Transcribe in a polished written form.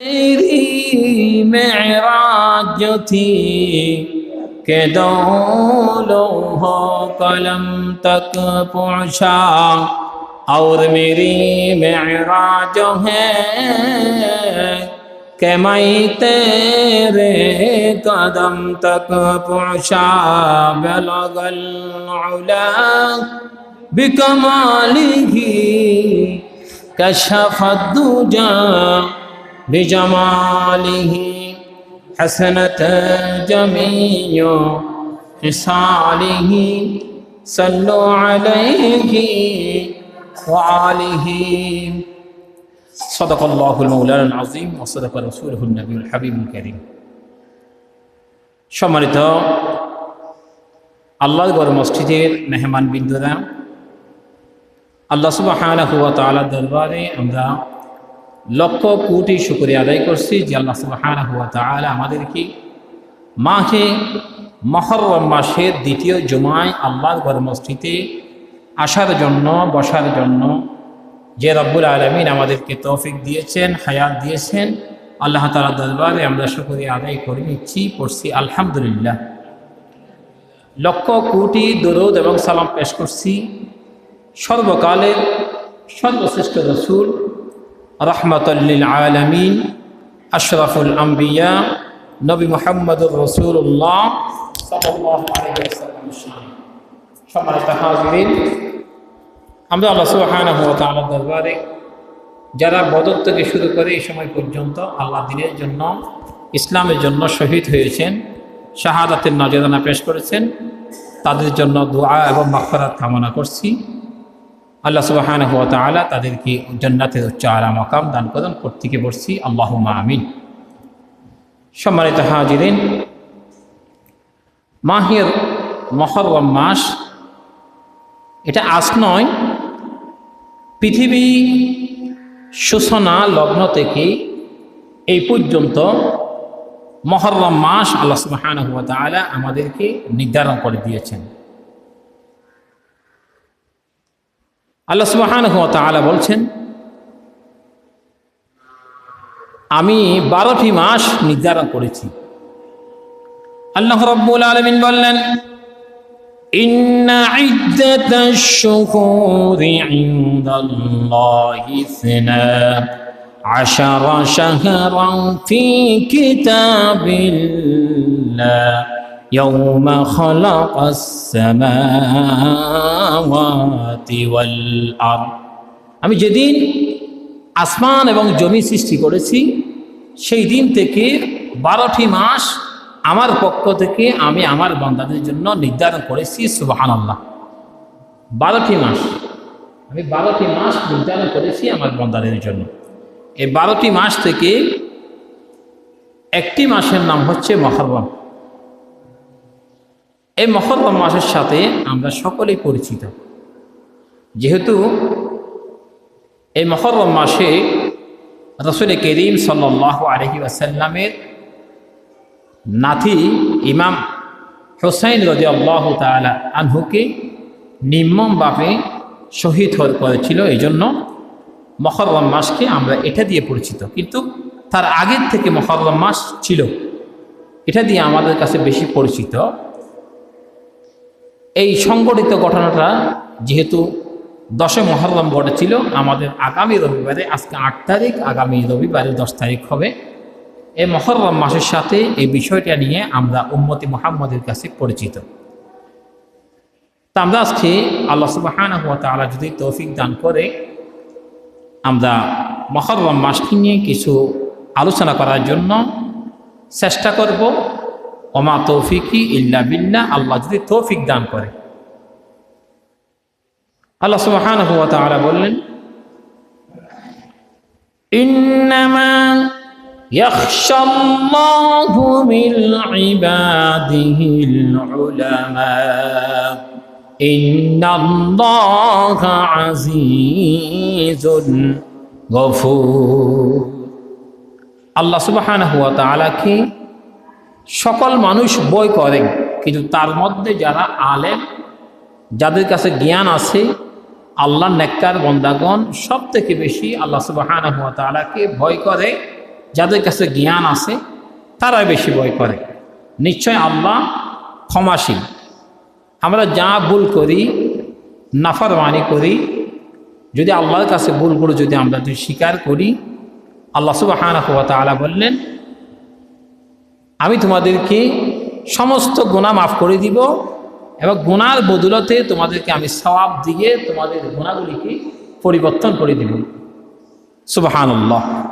मेरी मेराज जो थी के दौलो हो कलम तक पहुँचा और मेरी मेराज जो है कि मैं तेरे कदम तक पहुँचा बलगल उला बिकमालिही कशफत दुजा बिजमालिही हसनत जमीयो खिसालिही सल्लु अलैहि व आलिही सदक़ल्लाहुल मौलाना आज़ीम व सदक़ रसूलुहुन नबीयुल हबीबुल करीम। সম্মানিত আল্লাহর ঘর মসজিদের মেহমান বিন্দুরা, আল্লাহ সুবহানাহু ওয়া তাআলার দরবারে আমরা লক্ষ কোটি শুকরিয়া আদায় করছি যে আল্লাহ সুবহানাহু ওয়া তাআলা আমাদেরকে মাহে মুহররম মাসের দ্বিতীয় জুমায় আল্লাহর ঘর মসজিদে আসার জন্য, বসার জন্য যে রব্বুল আলামিন আমাদেরকে তৌফিক দিয়েছেন, হায়াত দিয়েছেন, আল্লাহ তাআলার দরবারে আমরা শুকরিয়া আদায় করে নিচ্ছি, পড়ছি আলহামদুলিল্লাহ। লক্ষ কোটি দরুদ এবং সালাম পেশ করছি সর্বকালের সর্বশ্রেষ্ঠ রসুল রাহমাতুল লিল আলামিন আশরাফুল আম্বিয়া নবী মুহাম্মদুর রাসূলুল্লাহ সাল্লাল্লাহু আলাইহি ওয়াসাল্লাম। সম্মানিত হাজিরিন, আমরা আল্লাহ সুবহানাহু ওয়া তাআলার দরবারে যারা বদর থেকে শুরু করে এই সময় পর্যন্ত আল্লাহ দ্বীনের জন্য, ইসলামের জন্য শহীদ হয়েছেন, শাহাদাতের নজরানা পেশ করেছেন, তাদের জন্য দোয়া এবং মাগফিরাত কামনা করছি। আল্লাহ সুবহানাহু ওয়া তাআলা তাদেরকে জান্নাতের উচ্চ আলা মাকাম দান করুন, প্রত্যেকে বলছি আল্লাহুম্মা আমিন। সম্মানিত হাজিরিন, মাহের মুহররম মাস এটা আজ নয়, পৃথিবী সূচনা লগ্ন থেকে এই পর্যন্ত মুহররম মাস আল্লাহ সুবহানাহু ওয়া তাআলা আমাদেরকে নির্ধারণ করে দিয়েছেন। আল্লাহ সুবহানাহু ওয়া তাআলা বলছেন, আমি 12টি মাস নির্ধারণ করেছি। আল্লাহ রাব্বুল আলামিন বললেন, ইন্না ইদ্দাতাশ শুহুরি ইনদাল্লাহি ইসনা আশারা শাহরান ফি কিতাবিল্লাহ ইয়াউমা খালাকাস সামাওয়াতি ওয়াল আরদ। আমি যেদিন আসমান এবং জমি সৃষ্টি করেছি সেই দিন থেকে 12টি মাস আমার পক্ষ থেকে আমি আমার বান্দাদের জন্য নির্ধারণ করেছি। সুবহানাল্লাহ, 12টি মাস, আমি 12টি মাস নির্ধারণ করেছি আমার বান্দাদের জন্য। এই 12টি মাস থেকে একটি মাসের নাম হচ্ছে মুহররম। এই মুহররম মাসের সাথে আমরা সকলেই পরিচিত, যেহেতু এই মুহররম মাসে রাসূল করিম সাল্লাল্লাহু আলাইহি ওয়াসাল্লামের নাতি ইমাম হুসাইন রাদিয়াল্লাহু তাআলা আনহুকে নির্মমভাবে শহীদ করেছিল। এই জন্য মুহররম মাসকে আমরা এটা দিয়ে পরিচিত, কিন্তু তার আগের থেকে মুহররম মাস ছিল, এটা দিয়ে আমাদের কাছে বেশি পরিচিত। এই সংগঠিত ঘটনাটা যেহেতু 10 মুহররম ঘটেছিল, আমাদের আগামী রবিবারে, আজকে 8 তারিখ, আগামী রবিবারে 10 তারিখ হবে। এই মুহররম মাসের সাথে এই বিষয়টা নিয়ে আমরা উম্মতি মুহাম্মদের কাছে পরিচিত। তা আমরা আজকে আল্লাহ সুবহানাহু ওয়া তাআলা যদি তৌফিক দান করে আমরা মুহররম মাসকে নিয়ে কিছু আলোচনা করার জন্য চেষ্টা করব। ওমা তৌফিকি ইল্লা বিল্লাহ, আল্লাহ যদি তৌফিক দান করে। আল্লাহ সুবহানাহু ওয়া তাআলা বললেন, ইন্নামা ইয়াখশাল্লাহু মিন ইবাদিহিল উলামা ইন্নাল্লাহা আজিজুন গফুর। আল্লাহ সুবহানাহু ওয়া তাআলাকে সকল মানুষ ভয় করে, কিন্তু তার মধ্যে যারা আলেম, যাদের কাছে জ্ঞান আছে, আল্লাহর নেককার বান্দাগণ সব থেকে বেশি আল্লাহ সুবহানাহু ওয়া তাআলাকে ভয় করে যাদের কাছে জ্ঞান আছে তারাই বেশি ভয় করে। নিশ্চয় আল্লাহ ক্ষমাশীল। আমরা যা ভুল করি, নাফরমানি করি, যদি আল্লাহর কাছে ভুলগুলো যদি আমরা স্বীকার করি, আল্লাহ সুবহানাহু ওয়া তাআলা বললেন, আমি তোমাদেরকে সমস্ত গুনাহ মাফ করে দিব এবং গুনার বদলতে তোমাদেরকে আমি সওয়াব দিয়ে তোমাদের গুনাহগুলিকে পরিবর্তন করে দিব। সুবহানাল্লাহ।